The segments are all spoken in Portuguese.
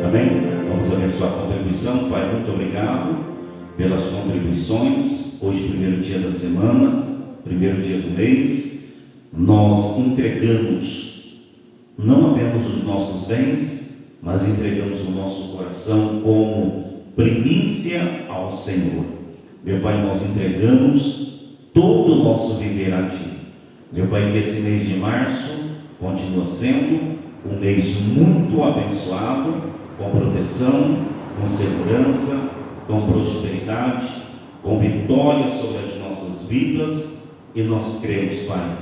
Amém? Vamos abençoar a contribuição. Pai, muito obrigado pelas contribuições. Hoje, primeiro dia da semana, primeiro dia do mês, nós entregamos não apenas os nossos bens, mas entregamos o nosso coração como primícia ao Senhor. Meu Pai, nós entregamos todo o nosso viver a Ti. Meu Pai, que esse mês de março continua sendo um mês muito abençoado, com proteção, com segurança, com prosperidade, com vitória sobre as nossas vidas. E nós cremos, Pai,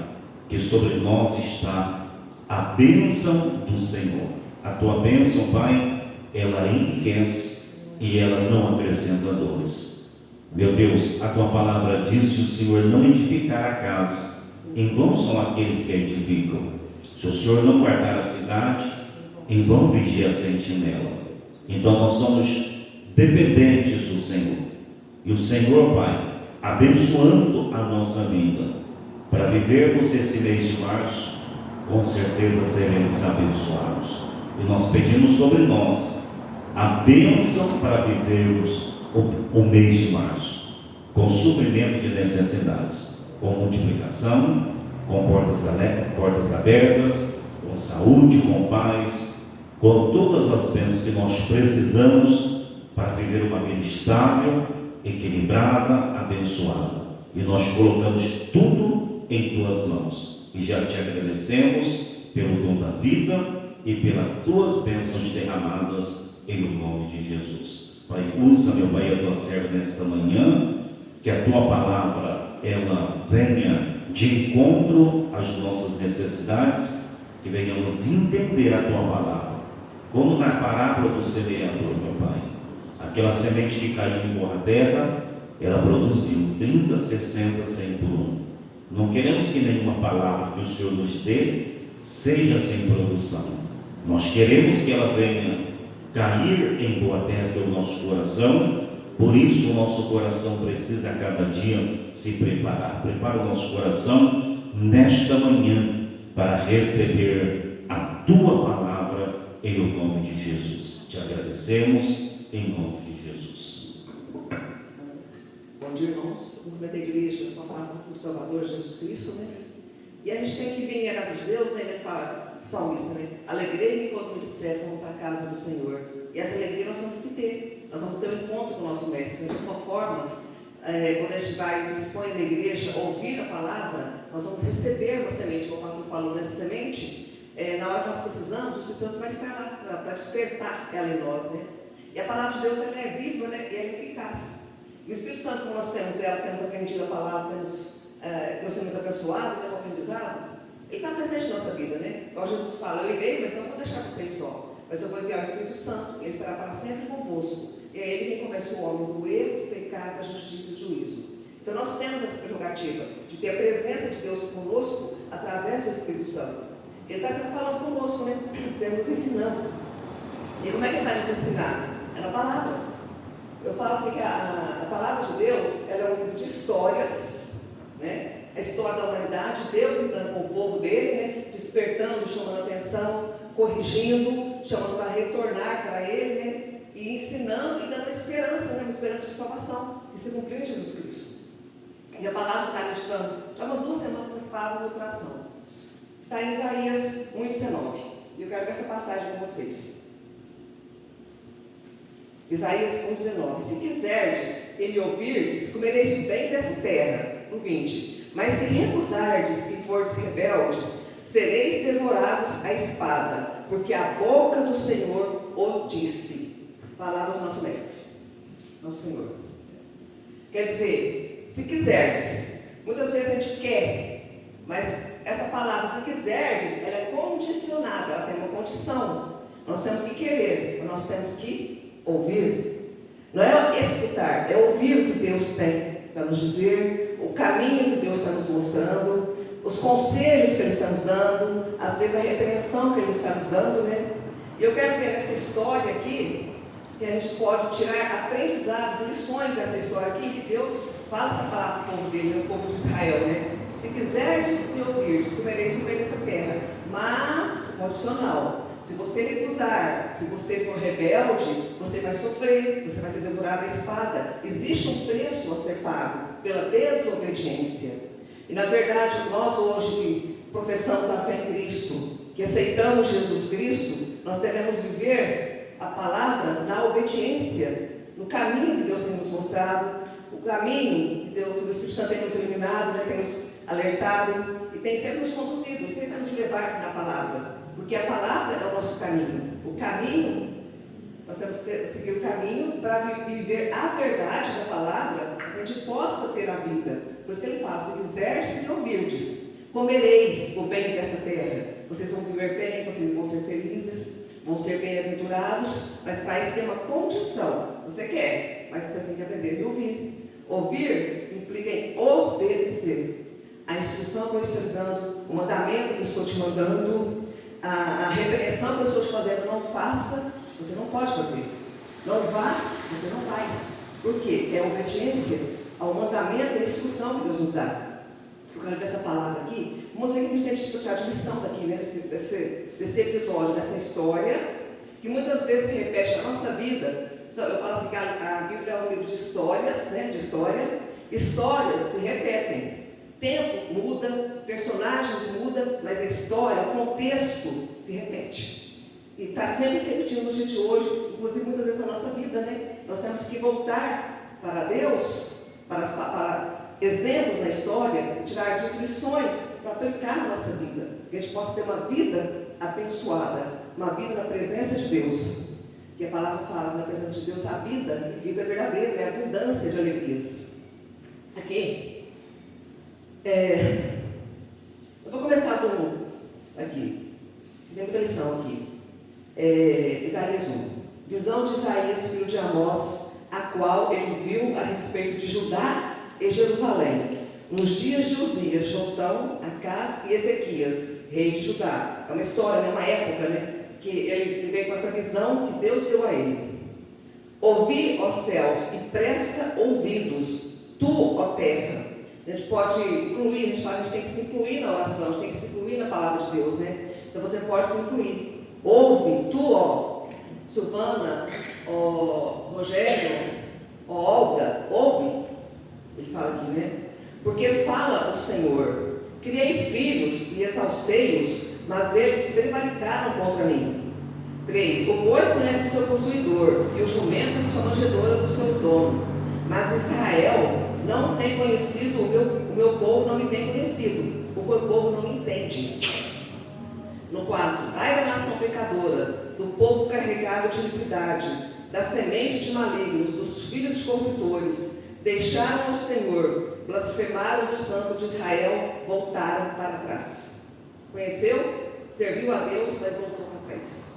que sobre nós está a bênção do Senhor. A Tua bênção, Pai, ela enriquece e ela não acrescenta dores. Meu Deus, a Tua palavra diz que o Senhor não edificará a casa, em vão são aqueles que a edificam. Se o Senhor não guardar a cidade, em vão vigia a sentinela. Então nós somos dependentes do Senhor. E o Senhor, Pai, abençoando a nossa vida, para vivermos esse mês de março, com certeza seremos abençoados. E nós pedimos sobre nós a bênção para vivermos o mês de março, com suprimento de necessidades, com multiplicação, com portas abertas, com saúde, com paz, com todas as bênçãos que nós precisamos para viver uma vida estável, equilibrada, abençoada. E nós colocamos tudo em Tuas mãos e já Te agradecemos pelo dom da vida e pelas Tuas bênçãos derramadas em nome de Jesus. Pai, usa, meu Pai, a Tua serva nesta manhã, que a Tua palavra ela venha de encontro às nossas necessidades, que venhamos entender a Tua palavra, como na parábola do semeador, meu Pai. Aquela semente que caiu em boa terra, ela produziu 30, 60, 100 por um. Não queremos que nenhuma palavra que o Senhor nos dê seja sem produção. Nós queremos que ela venha cair em boa terra, que é o nosso coração. Por isso o nosso coração precisa a cada dia se preparar. Prepara o nosso coração nesta manhã para receber a Tua palavra em nome de Jesus. Te agradecemos em nome de Jesus. Bom dia, irmãos. O nome da igreja, com a paz do Salvador Jesus Cristo, né? E a gente tem que vir à casa de Deus, né? Ele fala, salmista, né? Alegrei-me quando me disser, vamos à casa do Senhor. E essa alegria nós temos que ter. Nós vamos ter um encontro com o nosso mestre. De alguma forma, quando a gente vai se expõe na igreja, ouvir a palavra, nós vamos receber uma semente. Como o pastor falou, nessa semente, na hora que nós precisamos, o Espírito Santo vai estar lá para despertar ela em nós, né? E a palavra de Deus ela é viva, né? E ela é eficaz. E o Espírito Santo, como nós temos ela, temos aprendido a palavra, Deus temos abençoado, temos aprendizado, Ele está presente na nossa vida, né? Igual Jesus fala, eu irei, mas não vou deixar vocês só. Mas eu vou enviar o Espírito Santo, Ele estará para sempre convosco. E é Ele quem convence o homem do erro, do pecado, da justiça e do juízo. Então nós temos essa prerrogativa de ter a presença de Deus conosco através do Espírito Santo. Ele está sempre falando conosco, né? Sempre nos ensinando. E como é que Ele vai nos ensinar? É na palavra. Eu falo assim que a palavra de Deus ela é um livro de histórias, né? A história da humanidade, Deus lidando com o povo dele, né? Despertando, chamando a atenção, corrigindo, chamando para retornar para Ele, né? E ensinando e dando uma esperança, né? Uma esperança de salvação, que se cumpriu em Jesus Cristo. E a palavra está meditando, já umas 2 semanas com essa palavra no meu coração. Está em Isaías 1:19. E eu quero ver essa passagem com vocês. Isaías 1:19. Se quiserdes e me ouvirdes, comereis o bem dessa terra. No 20. Mas se recusardes e fordes rebeldes, sereis devorados à espada, porque a boca do Senhor o disse. Palavras do nosso mestre, nosso Senhor. Quer dizer, se quiserdes, muitas vezes a gente quer, mas essa palavra, se quiserdes, ela é condicionada, ela tem uma condição. Nós temos que querer, mas nós temos que ouvir. Não é escutar, é ouvir o que Deus tem para nos dizer, o caminho que Deus está nos mostrando, os conselhos que Ele está nos dando, às vezes a repreensão que Ele está nos dando, né? E eu quero ver nessa história aqui, que a gente pode tirar aprendizados, lições dessa história aqui, que Deus fala essa palavra para o povo dele, o povo de Israel, né? Se quiserdes me ouvirdes, comereis o bem dessa terra, mas, condicional, Se você recusar, se você for rebelde, você vai sofrer, você vai ser devorado à espada. Existe um preço a ser pago pela desobediência. E na verdade, nós hoje que professamos a fé em Cristo, que aceitamos Jesus Cristo, nós devemos viver a palavra na obediência, no caminho que Deus tem nos mostrado, o caminho que o Espírito Santo tem nos iluminado, né, tem nos alertado e tem sempre nos conduzido, sempre vai nos levar na palavra, porque a palavra é o nosso caminho. O caminho, nós temos que seguir o caminho para viver a verdade da palavra, para que a gente possa ter a vida. Por isso que ele fala: se quiseres e ouvirdes, comereis o bem dessa terra. Vocês vão viver bem, vocês vão ser felizes, vão ser bem-aventurados, mas para isso tem uma condição. Você quer, mas você tem que aprender a me ouvir. Ouvir implica em obedecer a instrução que eu estou te dando, o mandamento que eu estou te mandando, a repreensão que eu estou te fazendo. Não faça, você não pode fazer. Não vá, você não vai. Por quê? É a obediência ao mandamento e à instrução que Deus nos dá. Eu quero ver essa palavra aqui. Vamos ver que a gente tem que tirar de lição daqui, né? Desse episódio, dessa história, que muitas vezes se repete na nossa vida. Eu falo assim que a Bíblia é um livro de histórias, né? De história. Histórias se repetem. Tempo muda, personagens mudam, mas a história, o contexto se repete. E está sempre se repetindo no dia de hoje, inclusive muitas vezes na nossa vida, né? Nós temos que voltar para Deus, para exemplos na história, tirar disso lições para aplicar na nossa vida, que a gente possa ter uma vida abençoada, uma vida na presença de Deus. Que a palavra fala, na presença de Deus, a vida, e vida verdadeira, é abundância de alegrias. Aqui. Eu vou começar aqui. Tem muita lição aqui. Isaías 1. Visão de Isaías, filho de Amós, a qual ele viu a respeito de Judá e Jerusalém, nos dias de Uzias, Jotão, Acás e Ezequias, rei de Judá. É uma história, né? Uma época, né? Que ele veio com essa visão que Deus deu a ele. Ouvi, ó céus, e presta ouvidos, tu, ó terra. A gente pode incluir, a gente fala que a gente tem que se incluir na oração, a gente tem que se incluir na palavra de Deus, né? Então você pode se incluir. Ouve, tu, ó Silvana, ó Rogério, ó Olga, ouve. Ele fala aqui, né? Porque fala o Senhor: criei filhos e exalcei-os, mas eles prevaricaram contra mim. 3. O boi conhece o seu possuidor, e o jumento sua manjedoura do seu dono. Mas Israel não tem conhecido, o meu povo não me tem conhecido, o meu povo não me entende. No 4. Ai da nação pecadora, do povo carregado de iniquidade, da semente de malignos, dos filhos de corruptores. Deixaram ao Senhor, blasfemaram do Santo de Israel, voltaram para trás. Conheceu? Serviu a Deus, mas voltou para trás.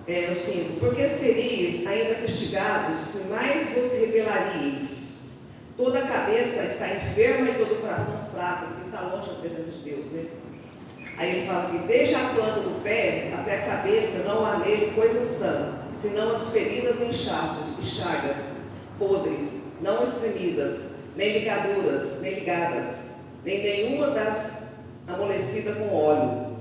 No 5. Porque seríeis ainda castigados, se mais vos rebelaríeis. Toda a cabeça está enferma e todo o coração fraco, porque está longe da presença de Deus, né? Aí ele fala que desde a planta do pé até a cabeça não há nele coisa sã, senão as feridas e inchaços e chagas, podres, não espremidas, nem ligaduras, nem ligadas, nem nenhuma das amolecida com óleo.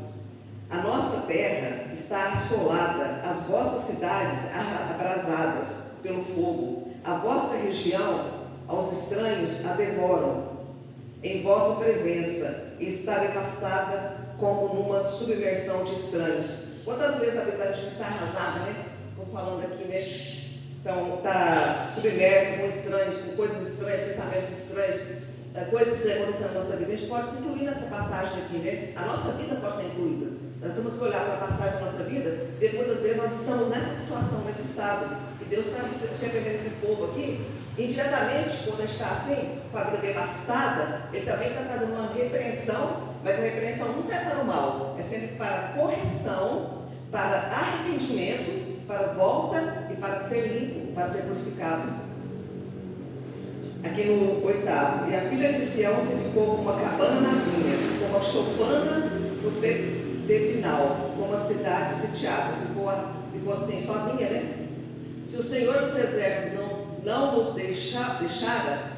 A nossa terra está assolada, as vossas cidades abrasadas pelo fogo, a vossa região aos estranhos a devoram em vossa presença, e está devastada como numa submersão de estranhos. Quantas vezes a vida da gente está arrasada, né? Estou falando aqui, né? Então, está submersa com estranhos, com coisas estranhas, pensamentos estranhos, coisas que acontecem na nossa vida. A gente pode se incluir nessa passagem aqui, né? A nossa vida pode estar incluída. Nós temos que olhar para a passagem da nossa vida, e muitas vezes nós estamos nessa situação, nesse estado, e Deus está repreendendo esse povo aqui, indiretamente, quando a gente está assim, com a vida devastada, Ele também está trazendo uma repreensão, mas a repreensão nunca é para o mal, é sempre para correção, para arrependimento, para volta e para ser limpo, para ser purificado. Aqui no 8. E a filha de Sião se ficou como uma cabana na vinha, como uma choupana no Pepinal, como uma cidade sitiada, ficou assim, sozinha, né? Se o Senhor dos Exércitos não nos deixara,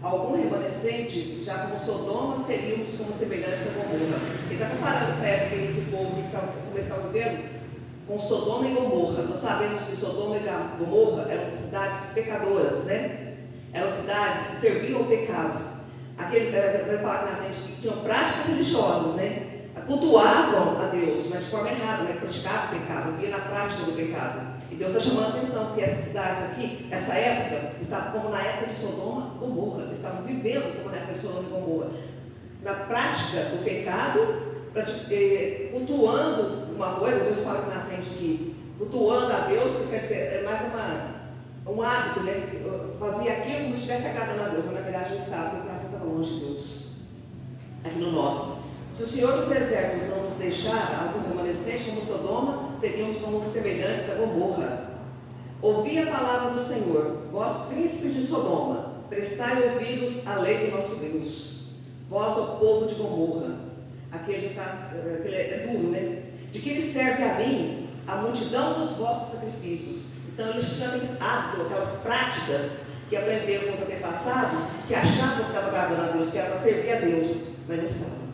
algum remanescente, já como Sodoma, seríamos como semelhantes a Gomorra. Ele está comparando essa época e esse povo que estava vivendo com Sodoma e Gomorra. Nós sabemos que Sodoma e Gomorra eram cidades pecadoras, né? Eram cidades que serviam ao pecado. Vai falar na frente que tinham práticas religiosas, né? Cultuavam a Deus, mas de forma errada, né? Praticavam o pecado, via na prática do pecado. E Deus está chamando a atenção que essas cidades aqui, essa época, estavam como na época de Sodoma e Gomorra, estavam vivendo como na época de Sodoma e Gomorra, na prática do pecado, cultuando uma coisa. Deus fala aqui na frente que cultuando a Deus, que quer dizer, é mais um hábito, né? Fazia aquilo como se estivesse agradando a Deus, mas na verdade não estava, porque o coração estava longe de Deus. Aqui no 9. Se o Senhor dos Exércitos não nos deixar algum remanescente como Sodoma, seríamos como semelhantes a Gomorra. Ouvi a palavra do Senhor, vós príncipes de Sodoma, prestai ouvidos à lei do nosso Deus. Vós, o povo de Gomorra. Aqui ele está, é duro, né? De que lhe serve a mim a multidão dos vossos sacrifícios? Então eles tinham aqueles hábitos, aquelas práticas que aprenderam com os antepassados, que achavam que estava agradando a Deus, que era para servir a Deus, mas não estava.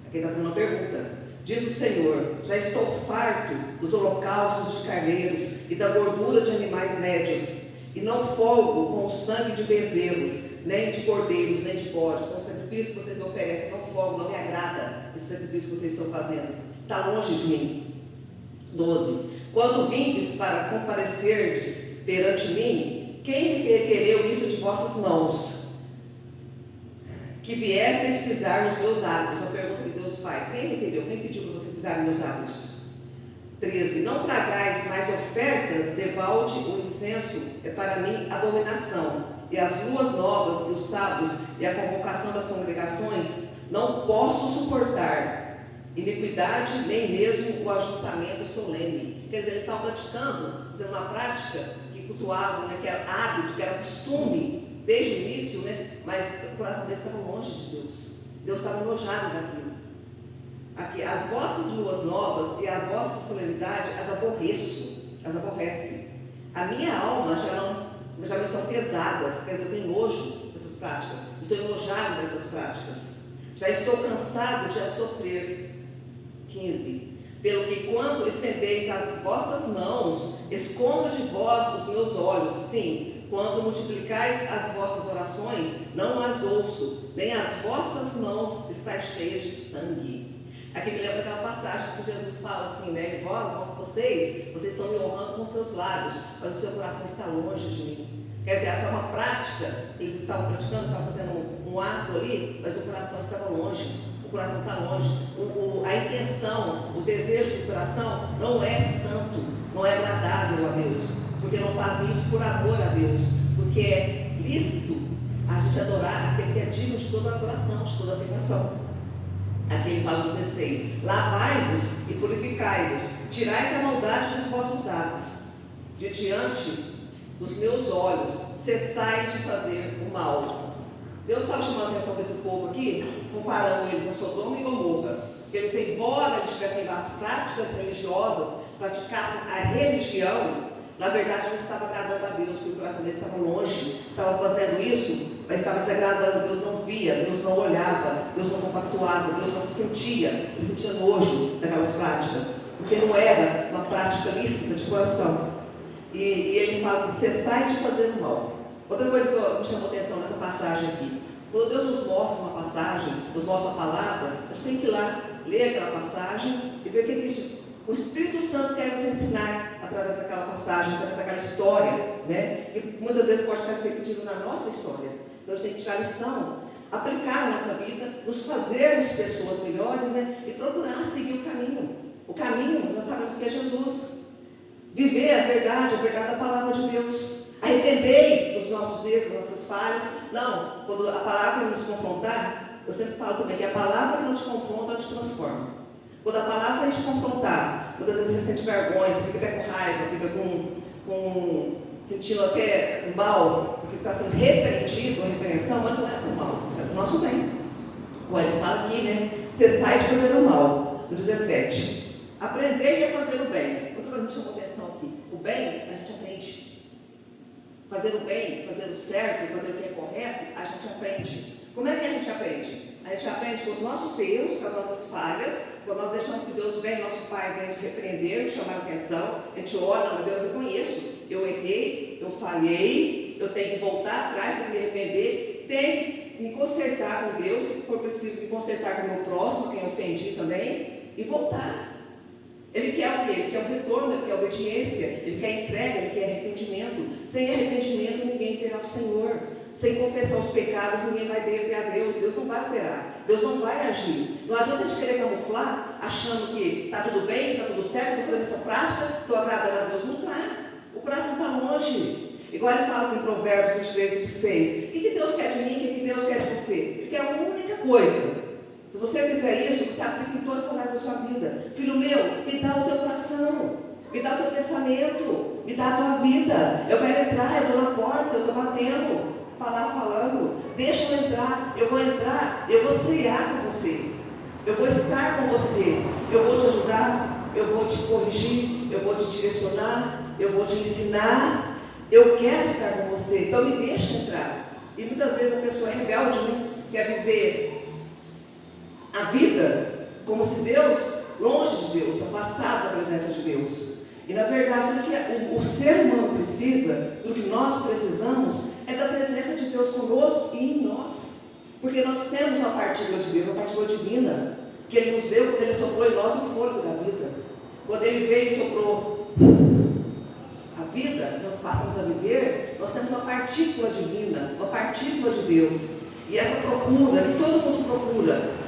Aqui está fazendo uma pergunta. Diz o Senhor: já estou farto dos holocaustos de carneiros e da gordura de animais médios, e não folgo com o sangue de bezerros, nem de cordeiros, nem de bodes. Com o sacrifício que vocês me oferecem, não folgo, não me agrada esse sacrifício que vocês estão fazendo. Está longe de mim. 12. Quando vindes para comparecerdes perante mim, quem requereu isso de vossas mãos? Que viesseis pisar nos meus átrios. A pergunta que Deus faz: quem requereu? Quem pediu para vocês pisarem nos átrios? 13. Não tragais mais ofertas, debalde o incenso é para mim abominação, e as luas novas, e os sábados, e a convocação das congregações, não posso suportar iniquidade, nem mesmo o ajuntamento solene. Quer dizer, eles estavam praticando, fazendo uma prática que cultuavam, né, que era hábito, que era costume, desde o início, né, mas o coração deles estava longe de Deus. Deus estava enojado daquilo. Aqui, as vossas luas novas e a vossa solenidade as aborreço, as aborrece. A minha alma já me são pesadas, quer dizer, eu tenho nojo dessas práticas, estou enojado dessas práticas, já estou cansado de as sofrer. 15. Pelo que quando estendeis as vossas mãos, escondo de vós os meus olhos. Sim, quando multiplicais as vossas orações, não as ouço, nem as vossas mãos estão cheias de sangue. Aqui me lembra aquela passagem que Jesus fala assim, né? Vocês estão me honrando com seus lábios, mas o seu coração está longe de mim. Quer dizer, essa é uma prática que eles estavam praticando, estavam fazendo um ato ali, mas o coração estava longe. O coração está longe. A intenção, o desejo do coração não é santo, não é agradável a Deus, porque não fazem isso por amor a Deus, porque é lícito a gente adorar aquele que é digno de toda a adoração, de toda a aceitação. Aqui ele fala 16: lavai-vos e purificai-vos, tirais a maldade dos vossos atos, de diante dos meus olhos, cessai de fazer o mal. Deus estava chamando a atenção desse povo aqui, comparando eles a Sodoma e Gomorra, porque eles, embora eles tivessem as práticas religiosas, praticassem a religião, na verdade não estava agradando a Deus, porque o coração deles estava longe, estava fazendo isso, mas estava desagradando. Deus não via, Deus não olhava, Deus não compactuava, Deus não sentia, ele sentia nojo daquelas práticas, porque não era uma prática lícita de coração. E ele fala que cessai de fazer o mal. Outra coisa que me chamou a atenção nessa passagem aqui: quando Deus nos mostra uma passagem, nos mostra a palavra, a gente tem que ir lá, ler aquela passagem e ver o que o Espírito Santo quer nos ensinar através daquela passagem, através daquela história, né? E muitas vezes pode estar sendo repetido na nossa história. Então a gente tem que tirar lição, aplicar na nossa vida, nos fazermos pessoas melhores, né? E procurar seguir o caminho. O caminho, nós sabemos que é Jesus. Viver a verdade da palavra de Deus. Arrependei dos nossos erros, das nossas falhas. Não, quando a palavra nos confrontar, eu sempre falo também que a palavra que não te confronta, ela te transforma. Quando a palavra vai te confrontar, muitas vezes você sente vergonha, você fica até com raiva, fica sentindo até mal, porque está sendo repreendido, a repreensão, mas não é o mal, é o nosso bem. Olha, ele fala aqui, né? Cessai de fazer o mal. No 17. Aprendei a fazer o bem. Outra coisa que me chamou a atenção aqui: o bem a gente aprende. fazer o bem, fazer o certo, fazer o que é correto, a gente aprende. Como é que a gente aprende? A gente aprende com os nossos erros, com as nossas falhas, quando nós deixamos que Deus venha, nosso Pai vem nos repreender, nos chamar a atenção, a gente ora, mas eu reconheço, eu errei, eu falhei, eu tenho que voltar atrás para me arrepender, tenho que me consertar com Deus, se for preciso me consertar com o meu próximo, quem eu ofendi também, e voltar. Ele quer o quê? Ele quer o retorno, ele quer a obediência, ele quer a entrega, ele quer arrependimento. Sem arrependimento ninguém verá o Senhor. Sem confessar os pecados ninguém vai ver a Deus. Deus não vai operar, Deus não vai agir. Não adianta a gente querer camuflar, achando que está tudo bem, está tudo certo, estou fazendo essa prática, estou agradando a Deus. Não está, o coração está longe. Igual ele fala em Provérbios 23, 26. O que Deus quer de mim, o que Deus quer de você? Ele quer uma única coisa. Se você fizer isso, você aplica em todas as áreas da sua vida. Filho meu, me dá o teu coração, me dá o teu pensamento, me dá a tua vida. Eu quero entrar, eu estou na porta, eu estou batendo, parar falando. Deixa eu entrar, eu vou cear com você, eu vou estar com você, eu vou te ajudar, eu vou te corrigir, eu vou te direcionar, eu vou te ensinar. Eu quero estar com você, então me deixa entrar. E muitas vezes a pessoa é rebelde, né? Quer viver a vida como se Deus, longe de Deus, afastado da presença de Deus. E na verdade, o ser humano precisa, do que nós precisamos, é da presença de Deus conosco e em nós. Porque nós temos uma partícula de Deus, uma partícula divina, que Ele nos deu quando Ele soprou em nós o fôlego da vida. Quando Ele veio e soprou a vida, nós passamos a viver, nós temos uma partícula divina, uma partícula de Deus. E essa procura, que todo mundo procura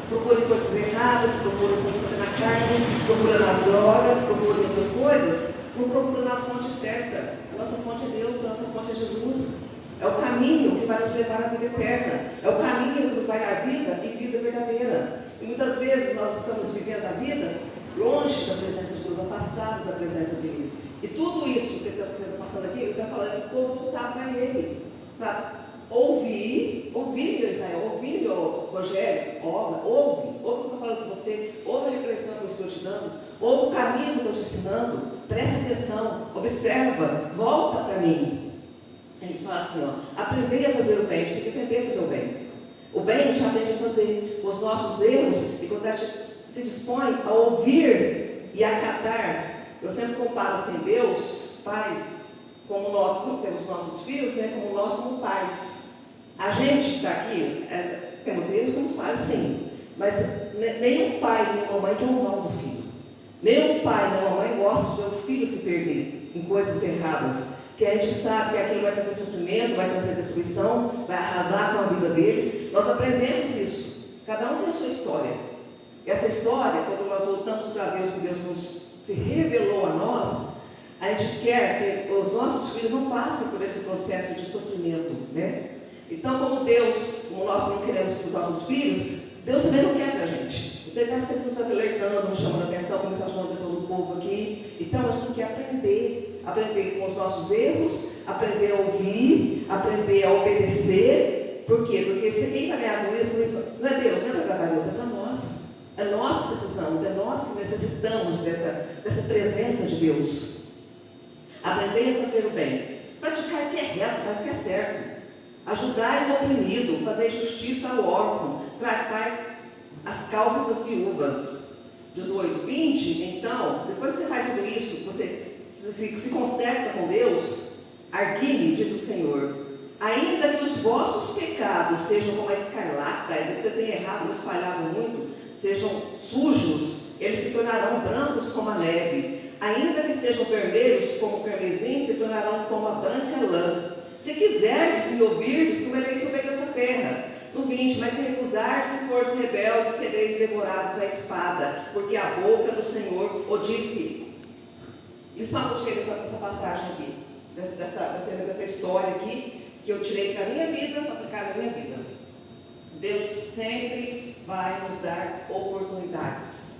coisas erradas, procura se fazer na carne, procura nas drogas, procura em outras coisas, não procura na fonte certa. A nossa fonte é Deus, a nossa fonte é Jesus. É o caminho que vai nos levar à vida eterna, é o caminho que nos vai dar vida e vida verdadeira. E muitas vezes nós estamos vivendo a vida longe da presença de Deus, afastados da presença dEle. E tudo isso que ele está passando aqui, ele está falando que eu vou voltar para Ele, para ouvir, Israel, ouvir, Rogério, ouve o que eu estou falando com você, ouve a repreensão que eu estou te dando, ouve o caminho que eu estou te ensinando, presta atenção, observa, volta para mim. Ele fala assim, aprender a fazer o bem, a gente tem que aprender a fazer o bem. O bem a gente aprende a fazer com os nossos erros, e quando a gente se dispõe a ouvir e acatar, eu sempre comparo assim, Deus, Pai, como nós temos nossos filhos, né, como nós como pais. A gente que está aqui, temos erros como pais, sim, mas nenhum pai, nenhuma mãe quer o mal do filho. Nenhum pai, nenhuma mãe gosta de ver o filho se perder em coisas erradas, que a gente sabe que aquilo vai trazer sofrimento, vai trazer destruição, vai arrasar com a vida deles. Nós aprendemos isso, cada um tem a sua história. E essa história, quando nós voltamos para Deus, que Deus se revelou a nós, a gente quer que os nossos filhos não passem por esse processo de sofrimento, né? Então, como nós não queremos para os nossos filhos, Deus também não quer para a gente. Então, Ele está sempre nos alertando, nos chamando a atenção, como está chamando a atenção do povo aqui. Então, a gente tem que aprender com os nossos erros, aprender a ouvir, aprender a obedecer. Por quê? Porque se quem vai ganhar com isso, não é Deus, não é para agradar a Deus, é para nós. É nós que precisamos, é nós que necessitamos dessa presença de Deus. Aprender a fazer o bem, praticar o que é reto, mas o que é certo, ajudar o oprimido, fazer justiça ao órfão, tratar as causas das viúvas. 18, 20, então, depois que você faz tudo isso, você se conserta com Deus, argui-me, diz o Senhor, ainda que os vossos pecados sejam como a escarlata, ainda que você tenha errado muito, falhado muito, sejam sujos, eles se tornarão brancos como a neve. Ainda que sejam vermelhos como o carmesim, se tornarão como a branca lã. Se quiserdes me ouvirdes, comereis sobre essa terra. No 20, mas se recusardes e fordes rebeldes, sereis devorados à espada, porque a boca do Senhor o disse. E só eu tirei dessa passagem aqui, dessa história aqui, que eu tirei para a minha vida, para aplicar na minha vida. Deus sempre vai nos dar oportunidades.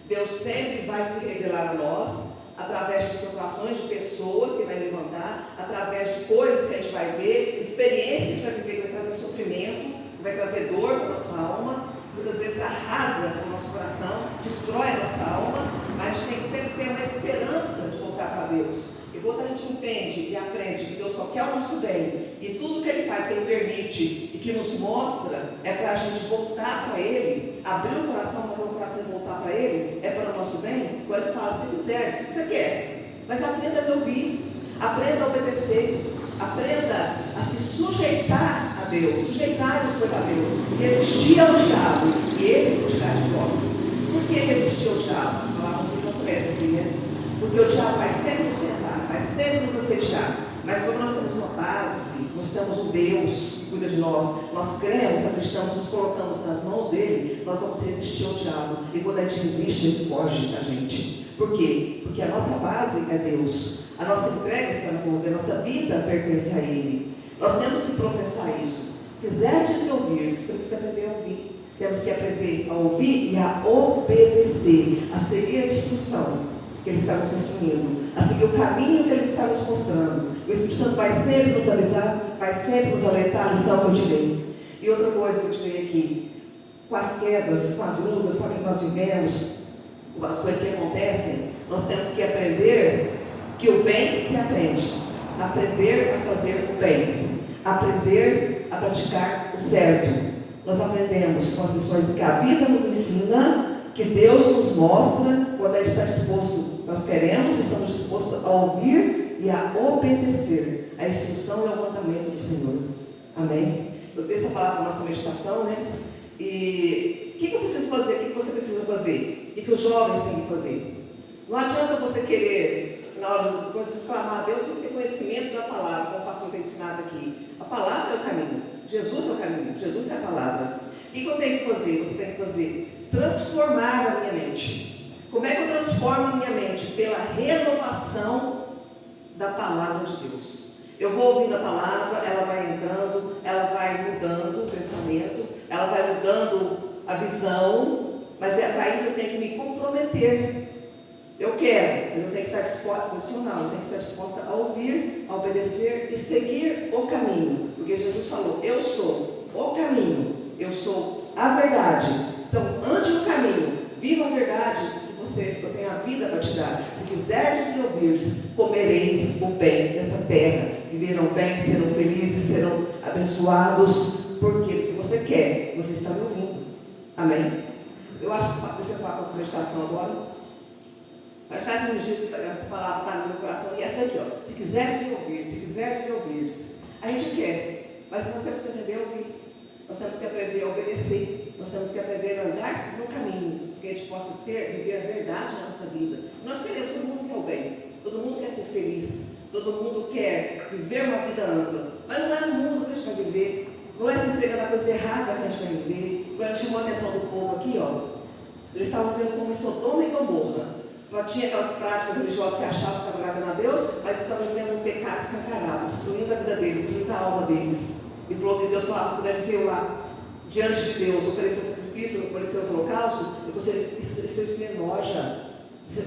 Deus sempre vai se revelar a nós, através de situações, de pessoas que vai levantar, através de coisas que a gente vai ver, experiências que a gente vai viver, que vai trazer sofrimento, que vai trazer dor para a nossa alma, muitas vezes arrasa o nosso coração, destrói a nossa alma, mas a gente tem que sempre ter uma esperança de voltar para Deus. E quando a gente entende e aprende que Deus só quer o nosso bem, e tudo que Ele faz, que Ele permite e que nos mostra, é para a gente voltar para Ele, abrir o coração, fazer o coração e voltar para Ele, é para o nosso bem. Quando Ele fala, se quiser, se você quer, mas aprenda a me ouvir, aprenda a obedecer, aprenda a se sujeitar a Deus, sujeitar-nos pois a Deus, resistir ao diabo, e Ele fugirá de nós. Por que resistir ao diabo? Falar com nossa mestre aqui, né? Porque o diabo vai sempre nos tentar, vai sempre nos assediar. Mas quando nós temos uma base, nós temos um Deus que cuida de nós, nós cremos, acreditamos, nos colocamos nas mãos dele, nós vamos resistir ao diabo. E quando a gente resiste, ele foge da gente. Por quê? Porque a nossa base é Deus. A nossa entrega está nas mãos dele, a nossa vida pertence a ele. Nós temos que professar isso. Quiserdes ouvir, temos que aprender a ouvir. Temos que aprender a ouvir e a obedecer, a seguir a instrução que Ele está nos instruindo, a seguir o caminho que Ele está nos mostrando. O Espírito Santo vai sempre nos avisar, vai sempre nos alertar a lição que eu tirei. E outra coisa que eu tirei aqui, com as quedas, com as lutas, com aquilo que nós vivemos, com as coisas que acontecem, nós temos que aprender que o bem se aprende, aprender a fazer o bem, aprender a praticar o certo. Nós aprendemos com as lições que a vida nos ensina, que Deus nos mostra, quando Ele está disposto, nós queremos e estamos dispostos a ouvir e a obedecer a instrução e ao mandamento do Senhor. Amém? Eu dei essa palavra na nossa meditação, né? E o que eu preciso fazer? O que você precisa fazer? O que os jovens têm que fazer? Não adianta você querer, na hora de clamar a Deus, você ter conhecimento da palavra, como o pastor tem ensinado aqui. A palavra é o caminho. Jesus é o caminho. Jesus é a palavra. O que eu tenho que fazer? Você tem que fazer transformar a minha mente. Como é que eu transformo a minha mente? Pela renovação da palavra de Deus. Eu vou ouvindo a palavra, ela vai entrando, ela vai mudando o pensamento, ela vai mudando a visão, mas para isso eu tenho que me comprometer. Eu quero, mas eu tenho que estar disposta, funcional, eu tenho que estar disposta a ouvir, a obedecer e seguir o caminho. Porque Jesus falou, eu sou o caminho, eu sou a verdade. Então, ande no caminho, viva a verdade, que eu tenho a vida para te dar. Se quiserdes e ouvires, comereis o bem nessa terra. Viverão bem, serão felizes, serão abençoados. Por quê? Porque você quer, você está me ouvindo. Amém? Eu acho que você falar com a sua meditação agora. Mas faz uns dias que essa palavra está no meu coração, e essa aqui, ó. Se quiseres e ouvires, se quiseres e ouvires. A gente quer, mas nós temos que aprender a ouvir. Nós temos que aprender a obedecer. Nós temos que aprender a andar no caminho, que a gente possa viver a verdade na nossa vida. Nós queremos, todo mundo quer o bem, todo mundo quer ser feliz, todo mundo quer viver uma vida ampla, mas não é no mundo que a gente vai viver, não é se entregando a coisa errada que a gente vai viver. Quando a gente chamou a atenção do povo aqui, ó, eles estavam vendo como em Sodoma e Gomorra. Tinha aquelas práticas religiosas que achavam que estavam agradando a Deus, mas estavam vivendo um pecado escancarado, destruindo a vida deles, destruindo a alma deles. E falou que Deus falava, quando eles iam lá diante de Deus, oferecer o sacrifício, oferecer os holocaustos, isso me enoja,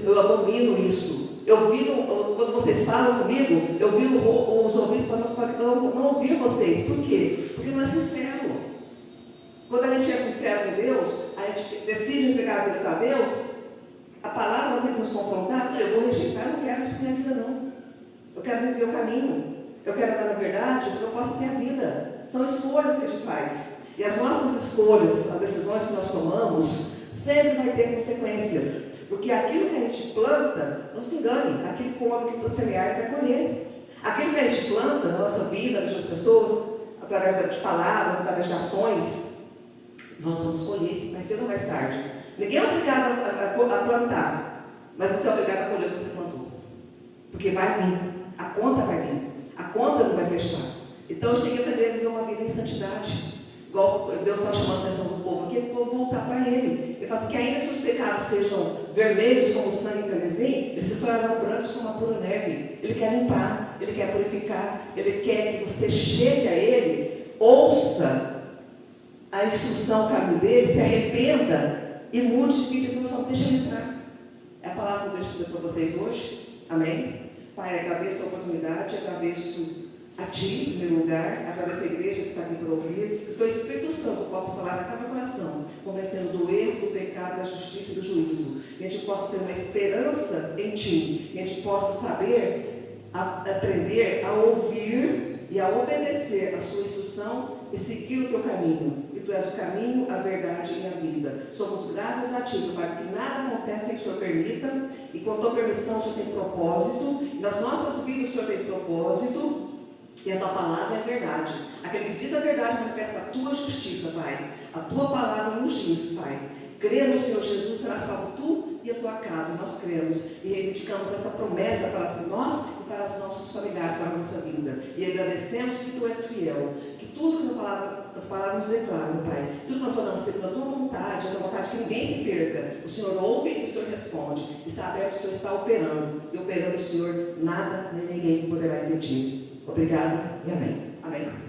eu abomino isso. Eu vi, quando vocês falam comigo, eu vi os ouvidos para não ouvir vocês. Por quê? Porque não é sincero. Quando a gente é sincero com Deus, a gente decide entregar a vida para Deus, a palavra vai sempre nos confrontar. Eu vou rejeitar, eu não quero isso na minha vida, não. Eu quero viver o caminho. Eu quero andar na verdade, para que eu possa ter a vida. São escolhas que a gente faz. E as nossas escolhas, as decisões que nós tomamos, sempre vai ter consequências. Porque aquilo que a gente planta, não se engane, aquilo que o homem que planta semear vai colher. Aquilo que a gente planta na nossa vida, nas outras pessoas, através de palavras, através de ações, nós vamos colher, mais cedo ou mais tarde. Ninguém é obrigado a plantar, mas você é obrigado a colher o que você plantou. Porque vai vir, a conta vai vir, a conta não vai fechar. Então a gente tem que aprender a viver uma vida em santidade. Igual Deus está chamando a atenção do povo aqui, para o povo voltar para Ele. Ele fala assim, que ainda que seus pecados sejam vermelhos como o sangue carmesim, eles se tornarão brancos como a pura neve. Ele quer limpar, Ele quer purificar, Ele quer que você chegue a Ele, ouça a instrução, o caminho dele, se arrependa e mude de vida, então deixa Ele entrar. É a palavra que eu deixo para vocês hoje. Amém? Pai, agradeço a oportunidade, agradeço a Ti, em primeiro lugar, agradeço a igreja que está aqui para ouvir, que o Teu Espírito Santo possa falar a cada coração, convencendo do erro, do pecado, da justiça e do juízo, que a gente possa ter uma esperança em Ti, que a gente possa saber aprender a ouvir e a obedecer a sua instrução e seguir o teu caminho. E tu és o caminho, a verdade e a vida. Somos gratos a ti, Pai, que nada acontece sem que o Senhor permita, e com a tua permissão o Senhor tem propósito, e nas nossas vidas o Senhor tem propósito, e a tua palavra é verdade. Aquele que diz a verdade manifesta a tua justiça, Pai. A tua palavra nos diz, Pai. Crê no Senhor Jesus, será salvo tu e a tua casa. Nós cremos e reivindicamos essa promessa para nós e para os nossos familiares, para a nossa vida. E agradecemos que tu és fiel. Que tudo que a tua palavra nos declara, meu Pai, tudo que nós oramos segundo a tua vontade, a tua vontade que ninguém se perca. O Senhor ouve e o Senhor responde. E sabemos que o Senhor está operando. E operando o Senhor, nada nem ninguém poderá impedir. Obrigada e amém. Amém.